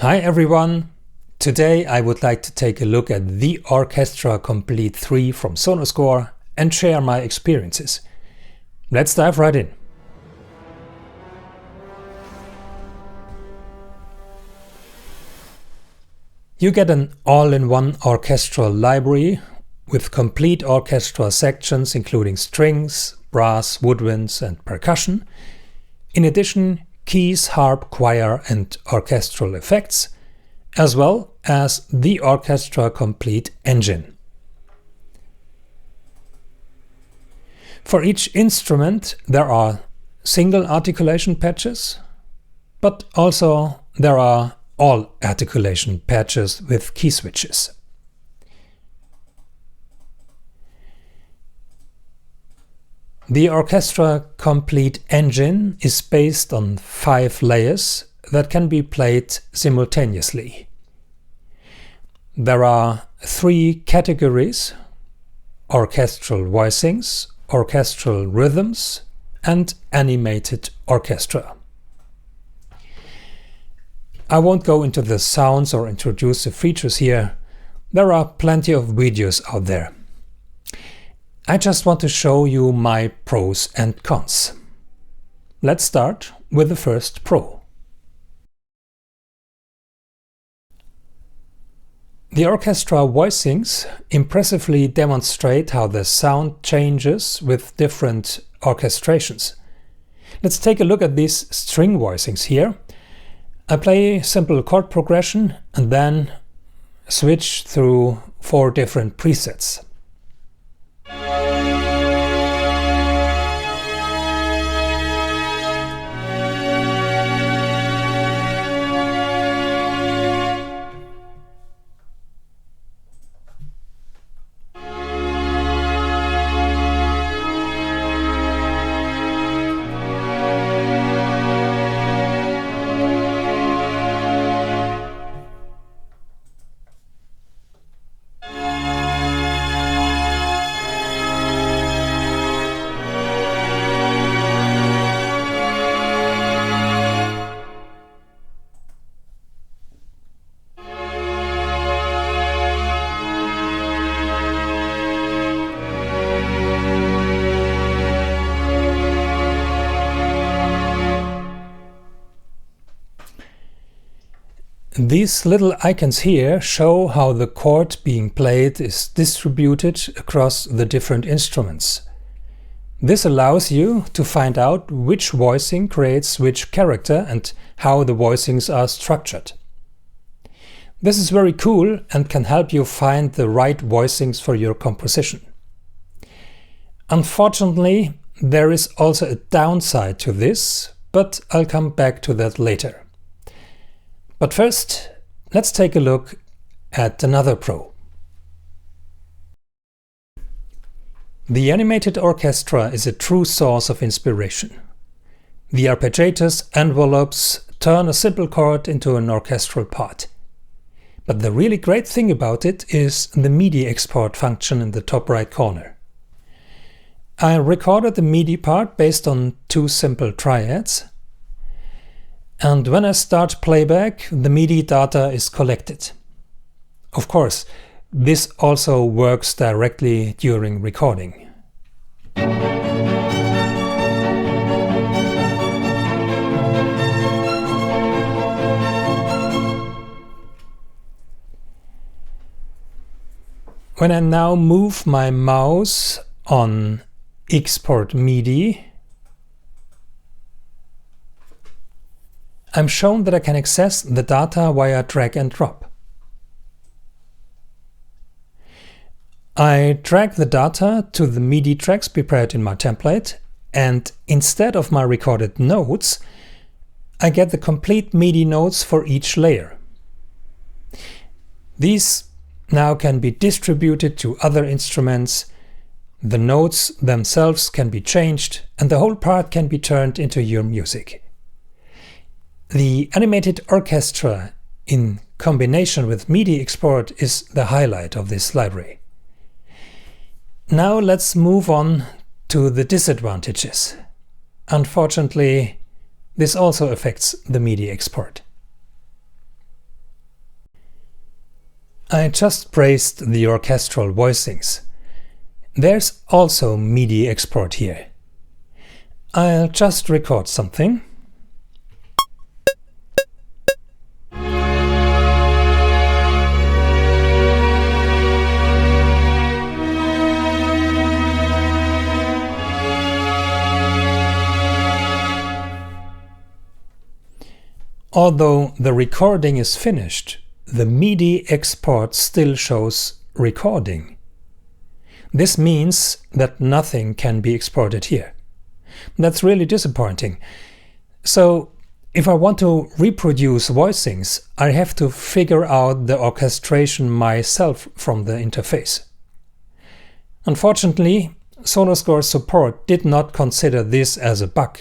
Hi everyone! Today I would like to take a look at the Orchestra Complete 3 from Sonuscore and share my experiences. Let's dive right in. You get an all-in-one orchestral library with complete orchestra sections including strings, brass, woodwinds and percussion. In addition, keys, harp, choir and orchestral effects, as well as the Orchestra Complete engine. For each instrument there are single articulation patches, but also there are all articulation patches with key switches. The Orchestra Complete engine is based on 5 layers that can be played simultaneously. There are 3 categories: orchestral voicings, orchestral rhythms, and animated orchestra. I won't go into the sounds or introduce the features here. There are plenty of videos out there. I just want to show you my pros and cons. Let's start with the first pro. The orchestra voicings impressively demonstrate how the sound changes with different orchestrations. Let's take a look at these string voicings here. I play simple chord progression and then switch through 4 different presets. These little icons here show how the chord being played is distributed across the different instruments. This allows you to find out which voicing creates which character and how the voicings are structured. This is very cool and can help you find the right voicings for your composition. Unfortunately, there is also a downside to this, but I'll come back to that later. But first, let's take a look at another pro. The animated orchestra is a true source of inspiration. The arpeggiators envelopes turn a simple chord into an orchestral part. But the really great thing about it is the MIDI export function in the top right corner. I recorded the MIDI part based on 2 simple triads. And when I start playback, the MIDI data is collected. Of course, this also works directly during recording. When I now move my mouse on Export MIDI, I'm shown that I can access the data via drag and drop. I drag the data to the MIDI tracks prepared in my template, and instead of my recorded notes, I get the complete MIDI notes for each layer. These now can be distributed to other instruments, the notes themselves can be changed, and the whole part can be turned into your music. The animated orchestra in combination with MIDI export is the highlight of this library. Now let's move on to the disadvantages. Unfortunately, this also affects the MIDI export. I just praised the orchestral voicings. There's also MIDI export here. I'll just record something. Although the recording is finished, the MIDI export still shows recording. This means that nothing can be exported here. That's really disappointing. So, if I want to reproduce voicings, I have to figure out the orchestration myself from the interface. Unfortunately, Sonuscore support did not consider this as a bug.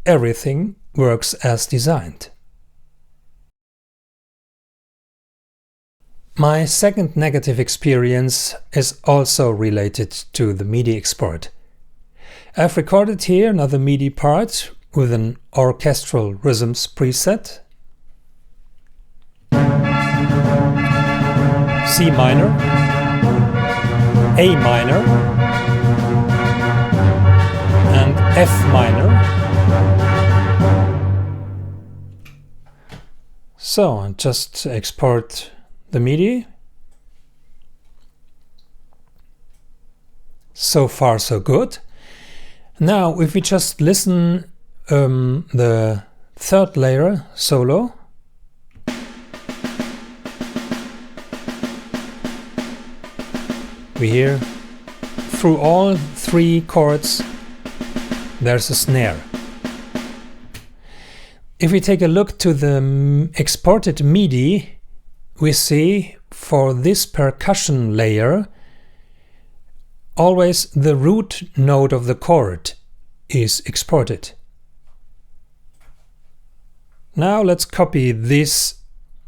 Everything works as designed. My second negative experience is also related to the MIDI export. I've recorded here another MIDI part with an orchestral rhythms preset. C minor, A minor, and F minor. So I just export the MIDI. So far so good. Now if we just listen the third layer solo, we hear through all three chords there's a snare. If we take a look to the exported MIDI, we see for this percussion layer always the root note of the chord is exported. Now let's copy this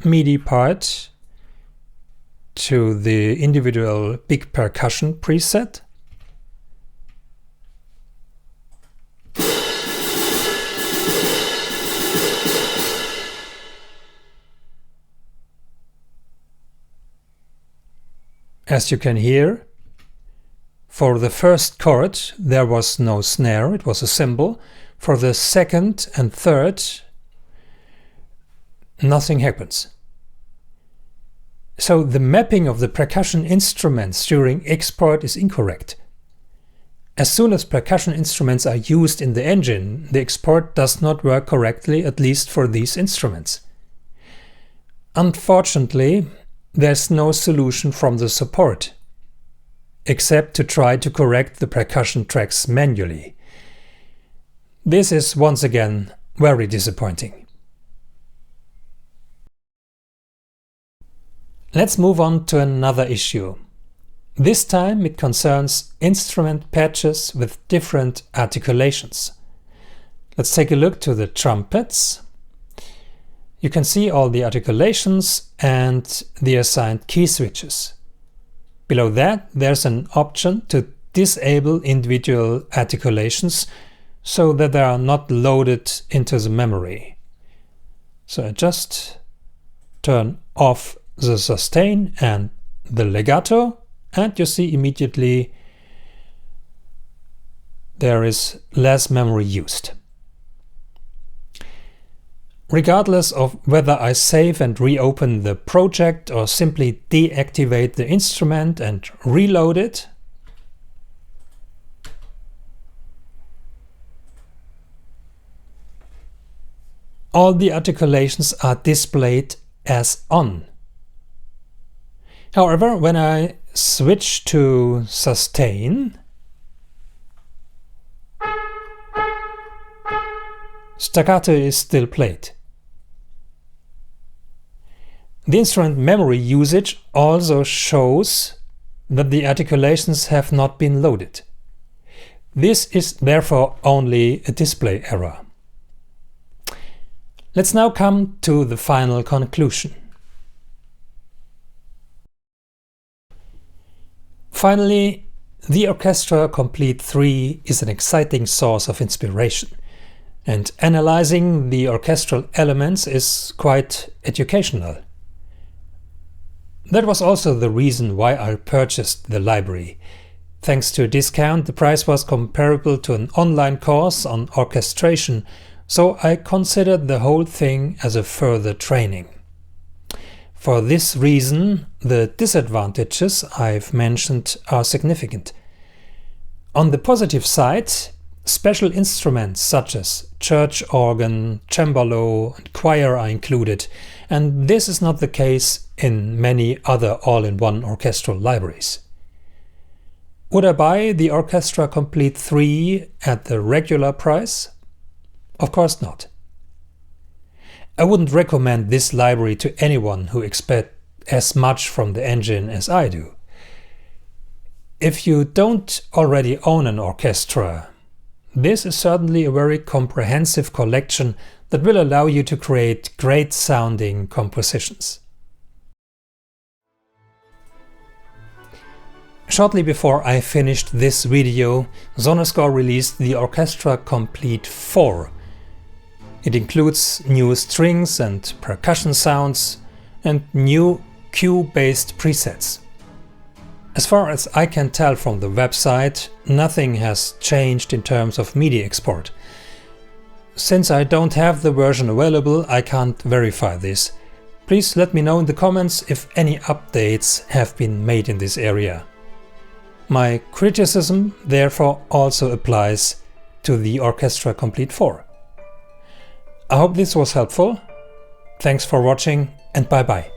MIDI part to the individual big percussion preset. As you can hear, for the first chord there was no snare, it was a cymbal. For the second and third, nothing happens. So the mapping of the percussion instruments during export is incorrect. As soon as percussion instruments are used in the engine, the export does not work correctly, at least for these instruments. Unfortunately, there's no solution from the support, except to try to correct the percussion tracks manually. This is once again very disappointing. Let's move on to another issue. This time it concerns instrument patches with different articulations. Let's take a look to the trumpets. You can see all the articulations and the assigned key switches. Below that, there's an option to disable individual articulations so that they are not loaded into the memory. So I just turn off the sustain and the legato, and you see immediately there is less memory used. Regardless of whether I save and reopen the project or simply deactivate the instrument and reload it, all the articulations are displayed as on. However, when I switch to sustain, staccato is still played. The instrument memory usage also shows that the articulations have not been loaded. This is therefore only a display error. Let's now come to the final conclusion. Finally, the Orchestra Complete 3 is an exciting source of inspiration, and analyzing the orchestral elements is quite educational. That was also the reason why I purchased the library. Thanks to a discount, the price was comparable to an online course on orchestration, so I considered the whole thing as a further training. For this reason, the disadvantages I've mentioned are significant. On the positive side, special instruments such as church organ, cembalo and choir are included, and this is not the case in many other all-in-one orchestral libraries. Would I buy the Orchestra Complete 3 at the regular price? Of course not. I wouldn't recommend this library to anyone who expects as much from the engine as I do. If you don't already own an orchestra, this is certainly a very comprehensive collection that will allow you to create great sounding compositions. Shortly before I finished this video, Sonuscore released the Orchestra Complete 4. It includes new strings and percussion sounds and new cue-based presets. As far as I can tell from the website, nothing has changed in terms of MIDI export. Since I don't have the version available, I can't verify this. Please let me know in the comments if any updates have been made in this area. My criticism therefore also applies to the Orchestra Complete 4. I hope this was helpful. Thanks for watching and bye bye.